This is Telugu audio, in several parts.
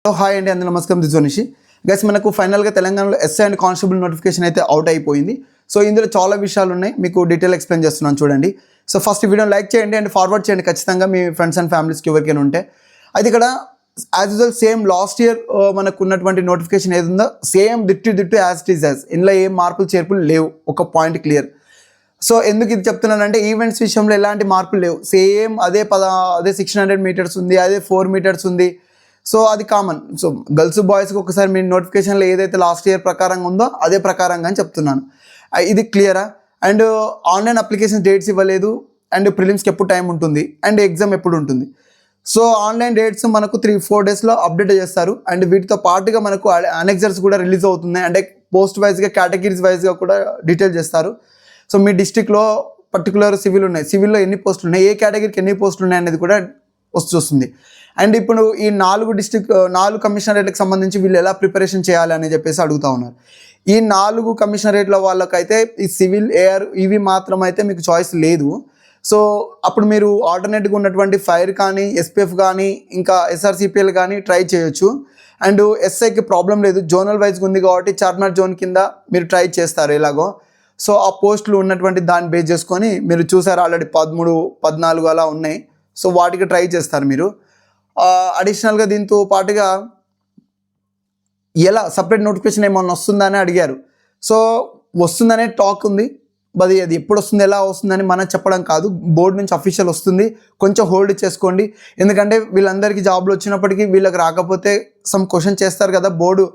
హాయ్ అండి, అందరూ నమస్కారం. దిస్ వనిషి గైస్. మనకు ఫైనల్గా తెలంగాణలో ఎస్ఐ అండ్ కానిస్టేబుల్ నోటిఫికేషన్ అయితే అవుట్ అయిపోయింది. సో ఇందులో చాలా విషయాలు ఉన్నాయి, మీకు డీటెయిల్ ఎక్స్ప్లెయిన్ చేస్తున్నాను చూడండి. సో ఫస్ట్ వీడియో లైక్ చేయండి అండ్ ఫార్వర్డ్ చేయండి ఖచ్చితంగా మీ ఫ్రెండ్స్ అండ్ ఫ్యామిలీస్కి ఎవరికైనా ఉంటే. అయితే ఇక్కడ as usual same last year మనకు ఉన్నటువంటి నోటిఫికేషన్ ఏది ఉందో same ditto as it is as. ఇందులో ఏం మార్పులు చేర్పులు లేవు, ఒక పాయింట్ క్లియర్. సో ఎందుకు ఇది చెప్తున్నానంటే ఈవెంట్స్ విషయంలో ఎలాంటి మార్పులు లేవు, సేమ్ అదే 600 మీటర్స్ ఉంది, అదే 4 మీటర్స్ ఉంది. సో అది కామన్. సో గర్ల్స్ బాయ్స్కి ఒకసారి మీ నోటిఫికేషన్లో ఏదైతే లాస్ట్ ఇయర్ ప్రకారంగా ఉందో అదే ప్రకారంగా అని చెప్తున్నాను. ఇది క్లియరా? అండ్ ఆన్లైన్ అప్లికేషన్ డేట్స్ ఇవ్వలేదు, అండ్ ప్రిలిమ్స్కి ఎప్పుడు టైం ఉంటుంది, అండ్ ఎగ్జామ్ ఎప్పుడు ఉంటుంది. సో ఆన్లైన్ డేట్స్ మనకు 3-4 డేస్లో అప్డేట్ చేస్తారు. అండ్ వీటితో పాటుగా మనకు అనెక్సర్స్ కూడా రిలీజ్ అవుతున్నాయి, అంటే పోస్ట్ వైజ్గా కేటగిరీస్ వైజ్గా కూడా డీటెయిల్ చేస్తారు. సో మీ డిస్ట్రిక్ట్లో పర్టికులర్ సివిల్ ఉన్నాయి, సివిల్లో ఎన్ని పోస్టులు ఉన్నాయి, ఏ కేటగిరీకి ఎన్ని పోస్టులు ఉన్నాయి అనేది కూడా వస్తుంది. అండ్ ఇప్పుడు ఈ 4 కమిషనరేట్లకు సంబంధించి వీళ్ళు ఎలా ప్రిపరేషన్ చేయాలి అని చెప్పేసి అడుగుతూ ఉన్నారు. ఈ 4 కమిషనరేట్ల వాళ్ళకైతే ఈ సివిల్, ఏఆర్ ఇవి మాత్రం అయితే మీకు చాయిస్ లేదు. సో అప్పుడు మీరు ఆల్టర్నేట్గా ఉన్నటువంటి ఫైర్ కానీ, ఎస్పీఎఫ్ కానీ, ఇంకా ఎస్ఆర్సిపిఎల్ కానీ ట్రై చేయొచ్చు. అండ్ ఎస్ఐకి ప్రాబ్లం లేదు, జోనల్ వైజ్గా ఉంది కాబట్టి చార్మినార్ జోన్ కింద మీరు ట్రై చేస్తారు ఎలాగో. సో ఆ పోస్టులు ఉన్నటువంటి దాన్ని బేస్ చేసుకొని మీరు చూసారు ఆల్రెడీ 13, 14 అలా ఉన్నాయి. సో వాటికి ట్రై చేస్తారు మీరు. అడిషనల్గా దీంతో పాటుగా ఎలా సపరేట్ నోటిఫికేషన్ ఏమన్నా వస్తుందని అడిగారు. సో వస్తుందనే టాక్ ఉంది, అది ఎప్పుడు వస్తుంది, ఎలా వస్తుందని మనం చెప్పడం కాదు. బోర్డు నుంచి అఫీషియల్ వస్తుంది, కొంచెం హోల్డ్ చేసుకోండి. ఎందుకంటే వీళ్ళందరికీ జాబ్లు వచ్చినప్పటికీ వీళ్ళకి రాకపోతే సమ్ క్వశ్చన్ చేస్తారు కదా, బోర్డు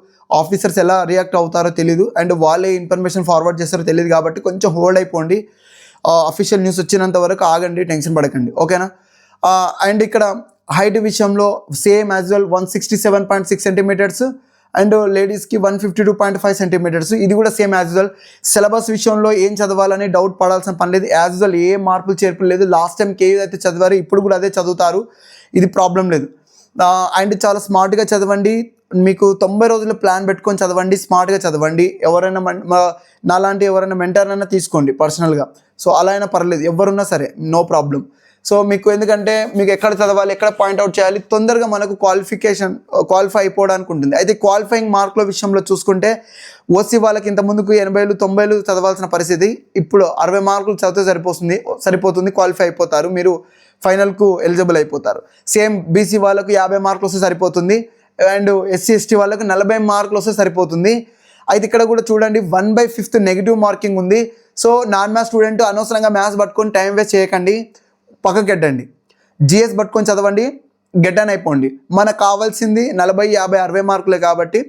ఆఫీసర్స్ ఎలా రియాక్ట్ అవుతారో తెలీదు, అండ్ వాళ్ళే ఇన్ఫర్మేషన్ ఫార్వర్డ్ చేస్తారో తెలియదు. కాబట్టి కొంచెం హోల్డ్ అయిపోండి, అఫీషియల్ న్యూస్ వచ్చినంత వరకు ఆగండి, టెన్షన్ పడకండి, ఓకేనా? అండ్ ఇక్కడ హైట్ విషయంలో same as well 167.6 centimetres, and లేడీస్కి 152.5 సెంటీమీటర్స్. ఇది కూడా సేమ్ యాజ్ వెల్. సిలబస్ విషయంలో ఏం చదవాలని డౌట్ పడాల్సిన పని లేదు, యాజ్ వెల్ ఏ మార్పులు చేర్పులు లేదు. లాస్ట్ టైంకి ఏదైతే చదివారో ఇప్పుడు కూడా అదే చదువుతారు, ఇది ప్రాబ్లం లేదు. అండ్ చాలా స్మార్ట్గా చదవండి, మీకు 90 రోజుల ప్లాన్ పెట్టుకొని చదవండి, స్మార్ట్గా చదవండి. ఎవరైనా నాలాంటి ఎవరైనా మెంటర్ అయినా తీసుకోండి పర్సనల్గా. సో అలా అయినా పర్లేదు, ఎవరున్నా సరే నో ప్రాబ్లం. సో మీకు ఎందుకంటే మీకు ఎక్కడ చదవాలి, ఎక్కడ పాయింట్అవుట్ చేయాలి, తొందరగా మనకు క్వాలిఫై అయిపోవడానికి ఉంటుంది. అయితే క్వాలిఫైయింగ్ మార్కుల విషయంలో చూసుకుంటే ఓసీ వాళ్ళకి ఇంత ముందుకు 80, 90 చదవాల్సిన పరిస్థితి ఇప్పుడు 60 మార్కులు చదివితే సరిపోతుంది, క్వాలిఫై అయిపోతారు, మీరు ఫైనల్కు ఎలిజిబుల్ అయిపోతారు. సేమ్ బీసీ వాళ్ళకు 50 మార్కులు వస్తే సరిపోతుంది, అండ్ ఎస్సీ ఎస్టీ వాళ్ళకు 40 మార్కులు వస్తే సరిపోతుంది. అయితే ఇక్కడ కూడా చూడండి 1/5 నెగిటివ్ మార్కింగ్ ఉంది. సో నాన్ మ్యాథ్స్ స్టూడెంట్ అనవసరంగా మ్యాథ్స్ పట్టుకొని టైం వేస్ట్ చేయకండి, పక్కకి గెట్టండి. జిఎస్ పట్టుకొని చదవండి, గెట్టని అయిపోండి. మనకు కావాల్సింది 40, 50, 60 మార్కులే కాబట్టి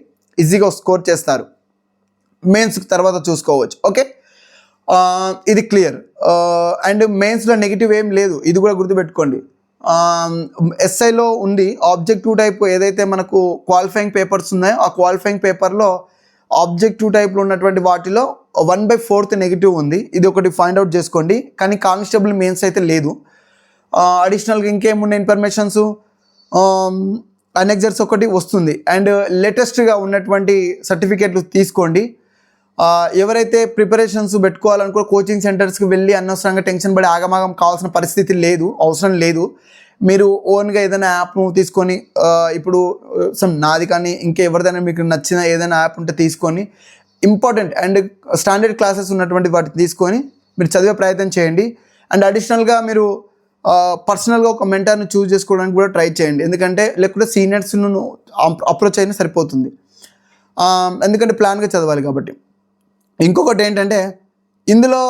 ఈజీగా స్కోర్ చేస్తారు. మెయిన్స్ తర్వాత చూసుకోవచ్చు, ఓకే? ఇది క్లియర్. అండ్ మెయిన్స్లో నెగిటివ్ ఏం లేదు, ఇది కూడా గుర్తుపెట్టుకోండి. ఎస్ఐలో ఉంది ఆబ్జెక్టివ్ టైప్, ఏదైతే మనకు క్వాలిఫైయింగ్ పేపర్స్ ఉన్నాయో ఆ క్వాలిఫైయింగ్ పేపర్లో ఆబ్జెక్టివ్ టైప్లో ఉన్నటువంటి వాటిలో 1/4 నెగిటివ్ ఉంది. ఇది ఒకటి ఫైండ్ అవుట్ చేసుకోండి. కానీ కానిస్టేబుల్ మెయిన్స్ అయితే లేదు. అడిషనల్గా ఇంకేమున్న ఇన్ఫర్మేషన్స్, అనెక్సర్స్ ఒకటి వస్తుంది, అండ్ లేటెస్ట్గా ఉన్నటువంటి సర్టిఫికేట్లు తీసుకోండి. ఎవరైతే ప్రిపరేషన్స్ పెట్టుకోవాలనుకో కోచింగ్ సెంటర్స్కి వెళ్ళి అనవసరంగా టెన్షన్ పడి ఆగమాగం కావాల్సిన పరిస్థితి లేదు, అవసరం లేదు. మీరు ఓన్గా ఏదైనా యాప్ను తీసుకొని, ఇప్పుడు నాది కానీ ఇంకెవరిదైనా మీకు నచ్చిన ఏదైనా యాప్ ఉంటే తీసుకొని ఇంపార్టెంట్ అండ్ స్టాండర్డ్ క్లాసెస్ ఉన్నటువంటి వాటిని తీసుకొని మీరు చదివే ప్రయత్నం చేయండి. అండ్ అడిషనల్గా మీరు పర్సనల్గా ఒక మెంటర్ని చూస్ చేసుకోవడానికి కూడా ట్రై చేయండి, ఎందుకంటే లేకుంటే సీనియర్స్ను అప్రోచ్ అయినా సరిపోతుంది, ఎందుకంటే ప్లాన్గా చదవాలి కాబట్టి. ఇంకొకటి ఏంటంటే ఇందులో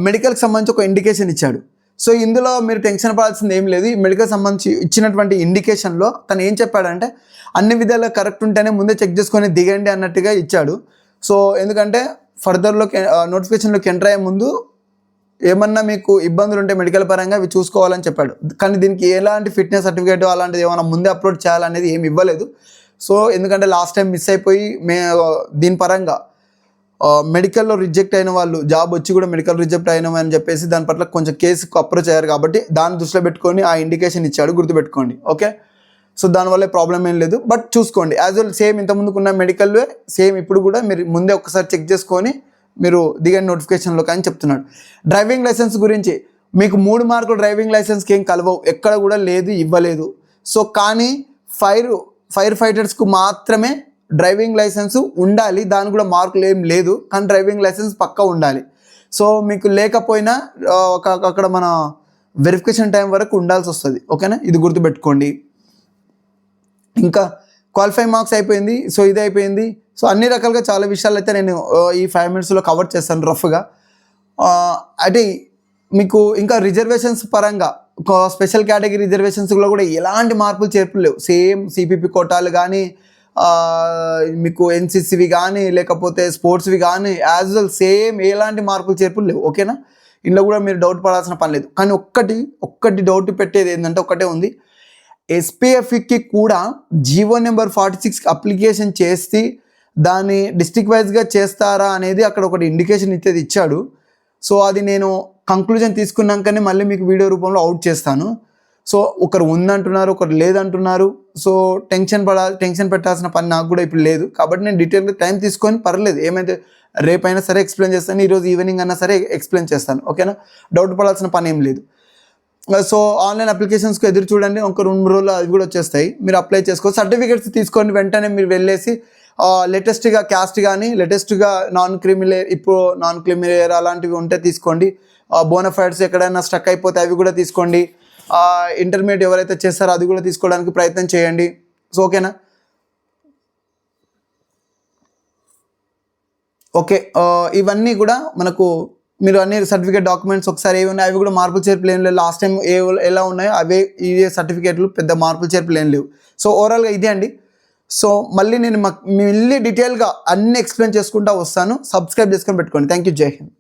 మెడికల్కి సంబంధించి ఒక ఇండికేషన్ ఇచ్చాడు. సో ఇందులో మీరు టెన్షన్ పడాల్సింది ఏం లేదు. ఈ మెడికల్ సంబంధించి ఇచ్చినటువంటి ఇండికేషన్లో తను ఏం చెప్పాడంటే అన్ని విధాలుగా కరెక్ట్ ఉంటేనే ముందే చెక్ చేసుకొని దిగండి అన్నట్టుగా ఇచ్చాడు. సో ఎందుకంటే ఫర్దర్లోకి నోటిఫికేషన్లోకి ఎంటర్ అయ్యే ముందు ఏమన్నా మీకు ఇబ్బందులు ఉంటే మెడికల్ పరంగా అవి చూసుకోవాలని చెప్పాడు. కానీ దీనికి ఎలాంటి ఫిట్నెస్ సర్టిఫికేట్ అలాంటిది ఏమైనా ముందే అప్లోడ్ చేయాలనేది ఏమి ఇవ్వలేదు. సో ఎందుకంటే లాస్ట్ టైం మిస్ అయిపోయి దీని పరంగా మెడికల్లో రిజెక్ట్ అయిన వాళ్ళు, జాబ్ వచ్చి కూడా మెడికల్ రిజెక్ట్ అయినామని చెప్పేసి దాని పట్ల కొంచెం కేసుకు అప్రోచ్ అయ్యారు. కాబట్టి దాన్ని దృష్టిలో పెట్టుకొని ఆ ఇండికేషన్ ఇచ్చాడు, గుర్తుపెట్టుకోండి, ఓకే? సో దానివల్ల ప్రాబ్లం ఏం లేదు, బట్ చూసుకోండి యాజ్ వెల్ సేమ్ ఇంతకుముందుకున్న మెడికల్వే సేమ్ ఇప్పుడు కూడా మీరు ముందే ఒకసారి చెక్ చేసుకొని మీరు దిగండి నోటిఫికేషన్లో కానీ చెప్తున్నాడు. డ్రైవింగ్ లైసెన్స్ గురించి మీకు 3 మార్కులు డ్రైవింగ్ లైసెన్స్కి ఏం కలవవు, ఎక్కడ కూడా లేదు, ఇవ్వలేదు. సో కానీ ఫైర్ ఫైటర్స్కు మాత్రమే డ్రైవింగ్ లైసెన్స్ ఉండాలి, దానికి కూడా మార్కులు ఏం లేదు, కానీ డ్రైవింగ్ లైసెన్స్ పక్కా ఉండాలి. సో మీకు లేకపోయినా అక్కడ మన వెరిఫికేషన్ టైం వరకు ఉండాల్సి వస్తుంది. ఓకేనా, ఇది గుర్తుపెట్టుకోండి. ఇంకా క్వాలిఫై మార్క్స్ అయిపోయింది, సో ఇది అయిపోయింది. సో అన్ని రకాలుగా చాలా విషయాలు అయితే నేను ఈ 5 minutesలో కవర్ చేస్తాను రఫ్గా. అంటే మీకు ఇంకా రిజర్వేషన్స్ పరంగా స్పెషల్ కేటగిరీ రిజర్వేషన్స్లో కూడా ఎలాంటి మార్పులు చేర్పులు లేవు. సేమ్ సిపిపి కోటాలు కానీ మీకు ఎన్సిసివి కానీ లేకపోతే స్పోర్ట్స్వి కానీ యాజ్ వెల్ సేమ్ ఎలాంటి మార్పులు చేర్పులు లేవు. ఓకేనా, ఇందులో కూడా మీరు డౌట్ పడాల్సిన పని లేదు. కానీ ఒక్కటి డౌట్ పెట్టేది ఏంటంటే ఒకటే ఉంది, ఎస్పీఎఫ్కి కూడా జీవో నెంబర్ 46 అప్లికేషన్ చేసి దాన్ని డిస్ట్రిక్ట్ వైజ్గా చేస్తారా అనేది అక్కడ ఒకటి ఇండికేషన్ ఇచ్చాడు. సో అది నేను కంక్లూజన్ తీసుకున్నాకనే మళ్ళీ మీకు వీడియో రూపంలో అవుట్ చేస్తాను. సో ఒకరు ఉందంటున్నారు, ఒకరు లేదంటున్నారు. సో టెన్షన్ పెట్టాల్సిన పని నాకు కూడా ఇప్పుడు లేదు. కాబట్టి నేను డీటెయిల్గా టైం తీసుకొని పర్లేదు, ఏమైతే రేపైనా సరే ఎక్స్ప్లెయిన్ చేస్తాను, ఈరోజు ఈవినింగ్ అయినా సరే ఎక్స్ప్లెయిన్ చేస్తాను. ఓకేనా, డౌట్ పడాల్సిన పని ఏం లేదు. సో ఆన్లైన్ అప్లికేషన్స్కి ఎదురు చూడండి, ఒక 2-3 రోజులు అవి కూడా వచ్చేస్తాయి, మీరు అప్లై చేసుకోవచ్చు. సర్టిఫికేట్స్ తీసుకొని వెంటనే మీరు వెళ్ళేసి లేటెస్ట్గా క్యాస్ట్ కానీ లేటెస్ట్గా నాన్ క్రిమిలేయర్ అలాంటివి ఉంటే తీసుకోండి. బోనఫైడ్స్ ఎక్కడైనా స్టక్ అయిపోతే అవి కూడా తీసుకోండి. ఇంటర్మీడియట్ ఎవరైతే చేస్తారో అది కూడా తీసుకోవడానికి ప్రయత్నం చేయండి. సో ఓకేనా, ఓకే. ఇవన్నీ కూడా మనకు మీరు అన్ని సర్టిఫికేట్ డాక్యుమెంట్స్ ఒకసారి ఏవి ఉన్నాయి అవి కూడా మార్పులు చేర్పులు ఏం లేవు. లాస్ట్ టైం ఎలా ఉన్నాయో అవే ఇవే సర్టిఫికేట్లు, పెద్ద మార్పులు చేర్పులు ఏం లేవు. సో ఓవరాల్గా ఇదే అండి. సో మళ్ళీ నేను డీటెయిల్గా అన్ని ఎక్స్ప్లెయిన్ చేసుకుంటూ వస్తాను. సబ్స్క్రైబ్ చేసుకొని పెట్టుకోండి. Thank you. జై హింద్.